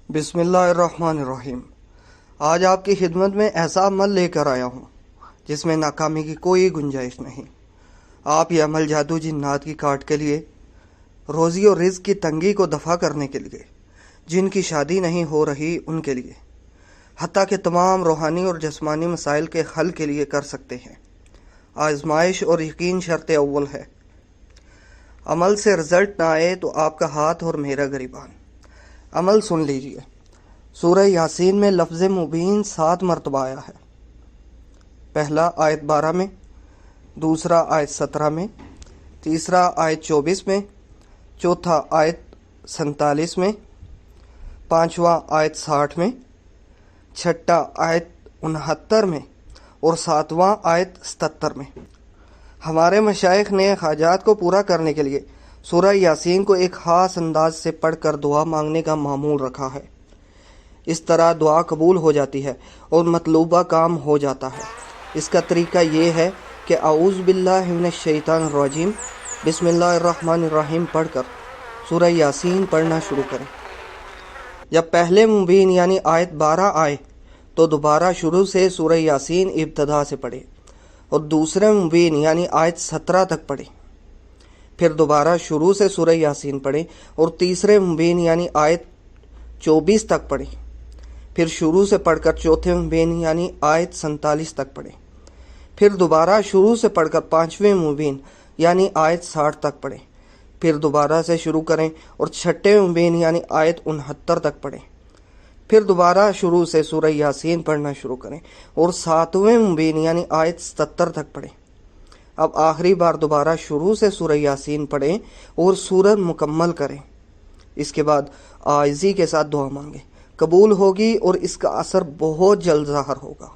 بسم اللہ الرحمن الرحیم۔ آج آپ کی خدمت میں ایسا عمل لے کر آیا ہوں جس میں ناکامی کی کوئی گنجائش نہیں۔ آپ یہ عمل جادو جنات کی کاٹ کے لیے، روزی اور رزق کی تنگی کو دفع کرنے کے لیے، جن کی شادی نہیں ہو رہی ان کے لیے، حتیٰ کہ تمام روحانی اور جسمانی مسائل کے حل کے لیے کر سکتے ہیں۔ آزمائش اور یقین شرط اول ہے۔ عمل سے رزلٹ نہ آئے تو آپ کا ہاتھ اور میرا گریبان۔ عمل سن لیجئے۔ سورہ یاسین میں لفظ مبین 7 مرتبہ آیا ہے۔ پہلا آیت 12 میں، دوسرا آیت 17 میں، تیسرا آیت 24 میں، چوتھا آیت 47 میں، پانچواں آیت 60 میں، چھٹا آیت 69 میں اور ساتواں آیت 77 میں۔ ہمارے مشائخ نے حاجات کو پورا کرنے کے لیے سورہ یاسین کو ایک خاص انداز سے پڑھ کر دعا مانگنے کا معمول رکھا ہے۔ اس طرح دعا قبول ہو جاتی ہے اور مطلوبہ کام ہو جاتا ہے۔ اس کا طریقہ یہ ہے کہ اعوذ باللہ من الشیطان الرجیم بسم اللہ الرحمن الرحیم پڑھ کر سورہ یاسین پڑھنا شروع کریں۔ جب پہلے مبین یعنی آیت 12 آئے تو دوبارہ شروع سے سورہ یاسین ابتدا سے پڑھیں اور دوسرے مبین یعنی آیت 17 تک پڑھیں۔ پھر دوبارہ شروع سے سورہ یاسین پڑھیں اور تیسرے مبین یعنی آیت 24 تک پڑھیں۔ پھر شروع سے پڑھ کر چوتھے مبین یعنی آیت 47 تک پڑھیں۔ پھر دوبارہ شروع سے پڑھ کر پانچویں مبین یعنی آیت 60 تک پڑھیں۔ پھر دوبارہ سے شروع کریں اور چھٹے مبین یعنی آیت 69 تک پڑھیں۔ پھر دوبارہ شروع سے سورہ یاسین پڑھنا شروع کریں اور ساتویں مبین یعنی آیت 77 تک پڑھیں۔ اب آخری بار دوبارہ شروع سے سورہ یاسین پڑھیں اور سورت مکمل کریں۔ اس کے بعد عاجزی کے ساتھ دعا مانگیں، قبول ہوگی اور اس کا اثر بہت جلد ظاہر ہوگا۔